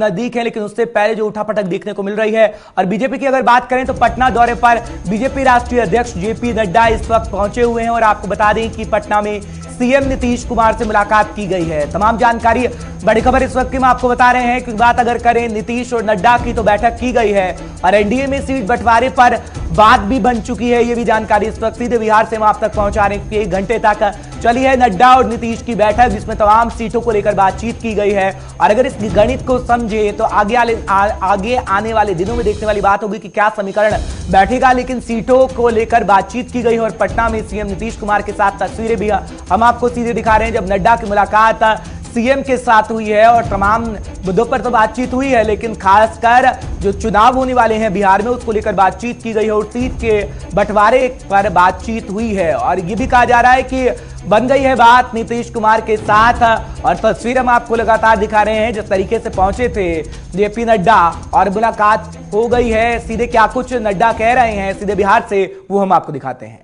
नजदीक है, लेकिन उससे पहले जो उठापटक देखने को मिल रही है। और बीजेपी की अगर बात करें तो पटना दौरे पर बीजेपी राष्ट्रीय अध्यक्ष जेपी नड्डा इस वक्त पहुंचे हुए हैं और आपको बता दें कि पटना में सीएम नीतीश कुमार से मुलाकात की गई है। तमाम जानकारी, बड़ी खबर इस वक्त की हम आपको बता रहे हैं कि बात अगर करें नीतीश और नड्डा की तो बैठक की गई है और एनडीए में सीट बंटवारे पर बात भी बन चुकी है। ये भी जानकारी इस वक्त सीधे बिहार से हम आप तक पहुंचा रहे हैं कि 1 घंटे तक चली है नड्डा और नीतीश की बैठक, जिसमें तमाम सीटों को लेकर बातचीत की गई है। और अगर इस गणित को समझे तो आगे आने वाले दिनों में देखने वाली बात होगी कि क्या समीकरण बैठेगा, लेकिन सीटों को लेकर बातचीत की गई है। और पटना में सीएम नीतीश कुमार के साथ तस्वीरें भी हम आपको सीधे दिखा रहे हैं जब नड्डा की मुलाकात सीएम के साथ हुई है और तमाम मुद्दों पर तो बातचीत हुई है, लेकिन खासकर जो चुनाव होने वाले हैं बिहार में उसको लेकर बातचीत की गई है और सीट के बंटवारे पर बातचीत हुई है। और ये भी कहा जा रहा है कि बन गई है बात नीतीश कुमार के साथ। और तस्वीर हम आपको लगातार दिखा रहे हैं जिस तरीके से पहुंचे थे जेपी नड्डा और मुलाकात हो गई है। सीधे क्या कुछ नड्डा कह रहे हैं सीधे बिहार से, वो हम आपको दिखाते हैं।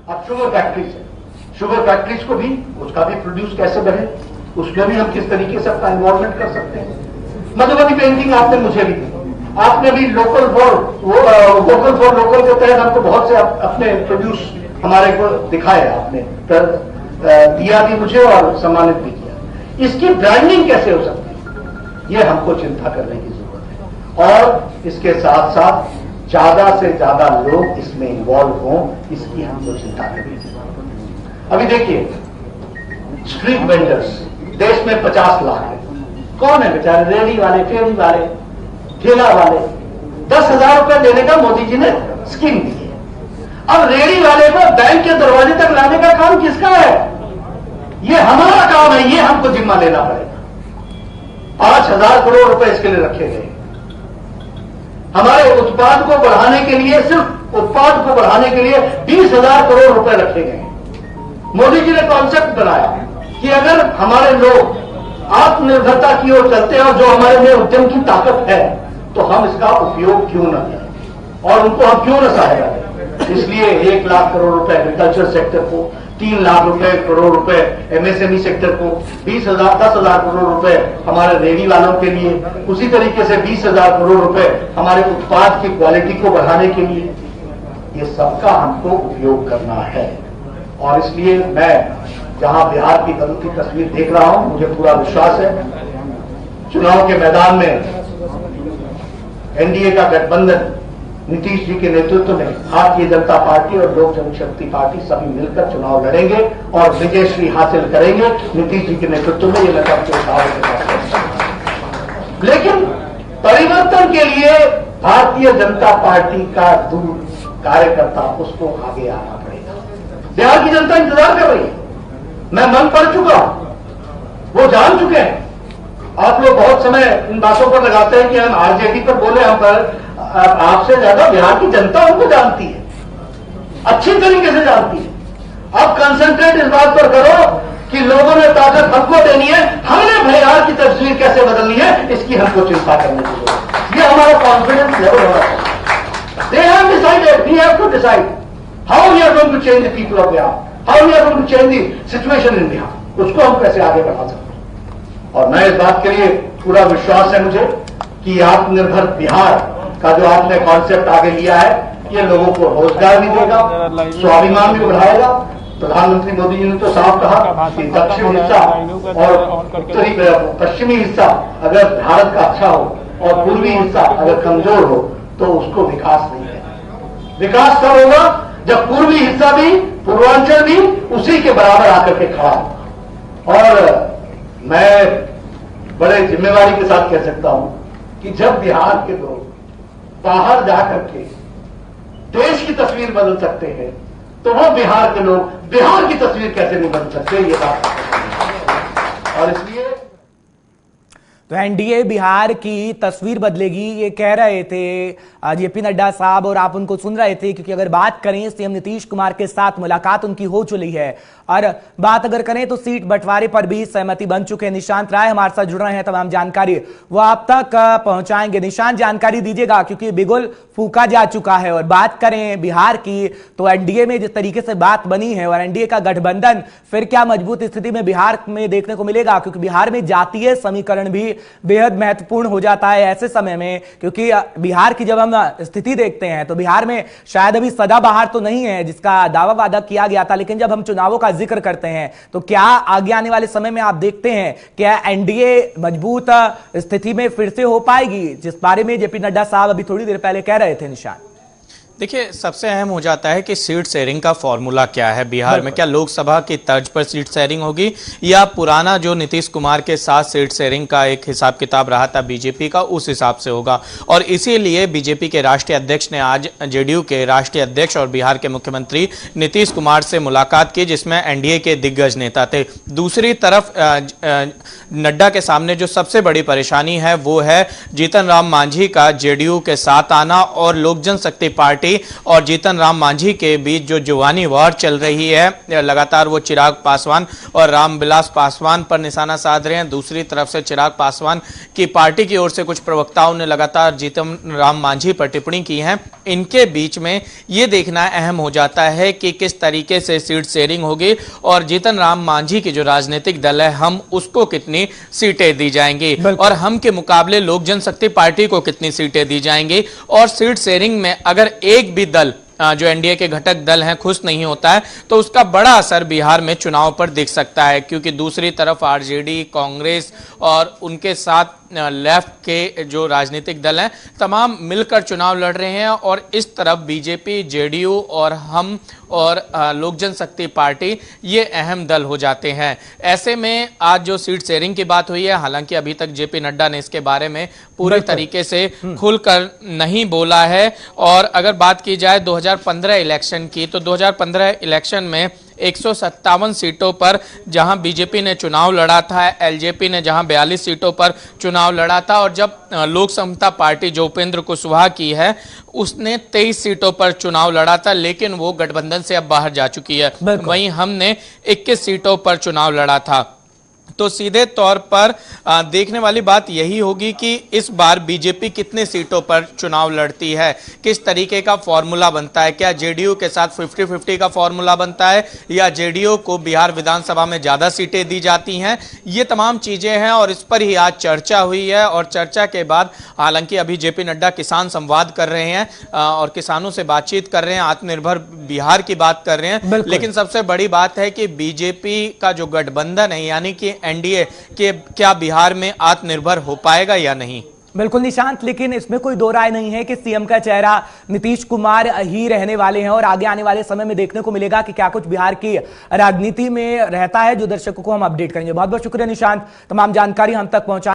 अब शुगर फैक्ट्रीज को भी, उसका भी प्रोड्यूस कैसे बढ़े, उसमें भी हम किस तरीके से अपना इन्वॉल्वमेंट कर सकते हैं। मधुबनी पेंटिंग आपने मुझे भी दी, आपने भी लोकल फॉर लोकल के तहत हमको बहुत से अपने प्रोड्यूस हमारे को दिखाए, आपने दिया भी मुझे और सम्मानित भी किया। इसकी ब्रांडिंग कैसे हो सकती है, ये हमको चिंता करने की जरूरत है। और इसके साथ साथ ज्यादा से ज्यादा लोग इसमें इन्वॉल्व हों, इसकी हमको चिंता करने की जरूरत है। अभी देखिए, स्ट्रीट वेंडर्स देश में 50 लाख है। कौन है बेचारे? रेडी वाले, फेरी वाले, ठेला वाले। 10,000 रुपए देने का मोदी जी ने स्कीम दी है। अब रेडी वाले को बैंक के दरवाजे तक लाने का काम किसका है? ये हमारा काम है, ये हमको जिम्मा लेना पड़ेगा। 5,000 करोड़ रुपए इसके लिए रखे गए। हमारे उत्पाद को बढ़ाने के लिए, सिर्फ उत्पाद को बढ़ाने के लिए 20,000 करोड़ रुपए रखे गए। मोदी जी ने कॉन्सेप्ट बनाया कि अगर हमारे लोग आत्मनिर्भरता की ओर चलते हैं और जो हमारे में उद्यम की ताकत है तो हम इसका उपयोग क्यों न करें और उनको हम क्यों न सहायता दें। इसलिए 1 लाख करोड़ रुपए एग्रीकल्चर सेक्टर को, 3 लाख करोड़ रुपए एमएसएमई सेक्टर को, 10,000 करोड़ रुपए हमारे रेडी वालों के लिए, उसी तरीके से 20,000 करोड़ रुपए हमारे उत्पाद की क्वालिटी को बढ़ाने के लिए, ये सबका हमको उपयोग करना है। और इसलिए मैं जहां बिहार की बदलती तस्वीर देख रहा हूं, मुझे पूरा विश्वास है चुनाव के मैदान में एनडीए का गठबंधन नीतीश जी के नेतृत्व में भारतीय जनता पार्टी और लोक जनशक्ति पार्टी सभी मिलकर चुनाव लड़ेंगे और विजयश्री हासिल करेंगे नीतीश जी के नेतृत्व में। ये मैं सबके साथ, लेकिन परिवर्तन के लिए भारतीय जनता पार्टी का दूर कार्यकर्ता, उसको आगे आना पड़ेगा। बिहार की जनता इंतजार कर रही है, मैं मन पढ़ चुका हूं, वो जान चुके हैं। आप लोग बहुत समय इन बातों पर लगाते हैं कि हम आरजेडी पर बोले, हम पर आपसे ज्यादा बिहार की जनता उनको जानती है, अच्छी तरीके से जानती है। अब कंसंट्रेट इस बात पर करो कि लोगों ने ताकत हमको देनी है, हमने बिहार की तस्वीर कैसे बदलनी है, इसकी हमको चिंता करने की जरूरत है। ये हमारा कॉन्फिडेंस लेवल होना चाहिए। They have decided, we have to decide how we are going to change the people of Bihar, how we are going to change the situation in Bihar, उसको हम कैसे आगे बढ़ा सकते हैं। और मैं इस बात के लिए पूरा विश्वास है मुझे कि आत्मनिर्भर बिहार का जो आपने कॉन्सेप्ट आगे लिया है, ये लोगों को रोजगार भी देगा, स्वाभिमान भी बढ़ाएगा। प्रधानमंत्री मोदी जी ने तो साफ कहा कि दक्षिण हिस्सा और उत्तरी पश्चिमी हिस्सा अगर भारत का अच्छा हो और पूर्वी हिस्सा अगर कमजोर हो तो उसको विकास नहीं है। विकास कब होगा? जब पूर्वी हिस्सा भी, पूर्वांचल भी उसी के बराबर आकर के खड़ा हो। और मैं बड़े जिम्मेवारी के साथ कह सकता हूं कि जब बिहार के लोग बाहर जाकर के देश की तस्वीर बदल सकते हैं तो वो बिहार के लोग बिहार की तस्वीर कैसे नहीं बदल सकते, ये बात। और इसलिए तो एनडीए बिहार की तस्वीर बदलेगी, ये कह रहे थे जेपी नड्डा साहब, और आप उनको सुन रहे थे। क्योंकि अगर बात करें, सीएम नीतीश कुमार के साथ मुलाकात उनकी हो चुकी है, और बात अगर करें तो सीट बंटवारे पर भी सहमति बन चुके हैं। निशांत राय हमारे साथ जुड़ रहे हैं, तमाम जानकारी वो आप तक पहुंचाएंगे। निशांत, जानकारी दीजिएगा, क्योंकि बिगुल फूका जा चुका है। और बात करें बिहार की, तो एनडीए में जिस तरीके से बात बनी है, और एनडीए का गठबंधन फिर क्या मजबूत स्थिति में बिहार में देखने को मिलेगा, क्योंकि बिहार में जातीय समीकरण भी बेहद महत्वपूर्ण हो जाता है ऐसे समय में। क्योंकि बिहार की जब हम स्थिति देखते हैं, तो बिहार में शायद अभी सदाबहार तो नहीं है जिसका दावा वादा किया गया था, लेकिन जब हम चुनावों का जिक्र करते हैं, तो क्या आगे आने वाले समय में आप देखते हैं क्या एनडीए मजबूत स्थिति में फिर से हो पाएगी, जिस बारे में जेपी नड्डा साहब अभी थोड़ी देर पहले कह रहे थे? निशान, देखिए, सबसे अहम हो जाता है कि सीट शेयरिंग का फॉर्मूला क्या है बिहार में। क्या लोकसभा की तर्ज पर सीट शेयरिंग होगी, या पुराना जो नीतीश कुमार के साथ सीट शेयरिंग का एक हिसाब किताब रहा था बीजेपी का, उस हिसाब से होगा। और इसीलिए बीजेपी के राष्ट्रीय अध्यक्ष ने आज जेडीयू के राष्ट्रीय अध्यक्ष और बिहार के मुख्यमंत्री नीतीश कुमार से मुलाकात की, जिसमें एनडीए के दिग्गज नेता थे। दूसरी तरफ नड्डा के सामने जो सबसे बड़ी परेशानी है, वो है जीतन राम मांझी का जेडीयू के साथ आना, और लोक जनशक्ति पार्टी और जीतन राम मांझी के बीच जो जुबानी वार चल रही है लगातार, वो चिराग पासवान और रामविलास पासवान पर निशाना साध रहे हैं। दूसरी तरफ से चिराग पासवान की पार्टी की ओर से कुछ प्रवक्ताओं ने लगातार जीतन राम मांझी पर टिप्पणी की है। इनके बीच में ये देखना अहम हो जाता है कि किस तरीके से सीट शेयरिंग होगी, और जीतन राम मांझी की जो राजनीतिक दल है, हम उसको कितनी सीटें दी जाएंगी, और हम के मुकाबले लोक जनशक्ति पार्टी को कितनी सीटें दी जाएंगी। और सीट शेयरिंग में अगर एक भी दल जो एनडीए के घटक दल हैं खुश नहीं होता है, तो उसका बड़ा असर बिहार में चुनाव पर दिख सकता है। क्योंकि दूसरी तरफ आरजेडी, कांग्रेस और उनके साथ लेफ्ट के जो राजनीतिक दल हैं, तमाम मिलकर चुनाव लड़ रहे हैं, और इस तरफ बीजेपी, जेडीयू और हम और लोक जनशक्ति पार्टी, ये अहम दल हो जाते हैं। ऐसे में आज जो सीट शेयरिंग की बात हुई है, हालांकि अभी तक जेपी नड्डा ने इसके बारे में पूरी तरीके से खुलकर नहीं बोला है। और अगर बात की जाए 2015 इलेक्शन की, तो 2015 इलेक्शन में 157 सीटों पर जहां बीजेपी ने चुनाव लड़ा था, एलजेपी ने जहां 42 सीटों पर चुनाव लड़ा था, और जब लोक समता पार्टी जो उपेंद्र कुशवाहा की है, उसने 23 सीटों पर चुनाव लड़ा था, लेकिन वो गठबंधन से अब बाहर जा चुकी है। वहीं हमने 21 सीटों पर चुनाव लड़ा था। तो सीधे तौर पर देखने वाली बात यही होगी कि इस बार बीजेपी कितने सीटों पर चुनाव लड़ती है, किस तरीके का फॉर्मूला बनता है। क्या जेडीयू के साथ 50-50 का फॉर्मूला बनता है, या जेडीयू को बिहार विधानसभा में ज्यादा सीटें दी जाती हैं। ये तमाम चीजें हैं, और इस पर ही आज चर्चा हुई है। और चर्चा के बाद हालांकि अभी जेपी नड्डा किसान संवाद कर रहे हैं और किसानों से बातचीत कर रहे हैं, आत्मनिर्भर बिहार की बात कर रहे हैं। लेकिन सबसे बड़ी बात है कि बीजेपी का जो गठबंधन है, यानी कि एनडीए के, क्या बिहार में आत्मनिर्भर हो पाएगा या नहीं? बिल्कुल निशांत, लेकिन इसमें कोई दो राय नहीं है कि सीएम का चेहरा नीतीश कुमार ही रहने वाले हैं, और आगे आने वाले समय में देखने को मिलेगा कि क्या कुछ बिहार की राजनीति में रहता है, जो दर्शकों को हम अपडेट करेंगे। बहुत बहुत शुक्रिया निशांत, तमाम जानकारी हम तक पहुंचा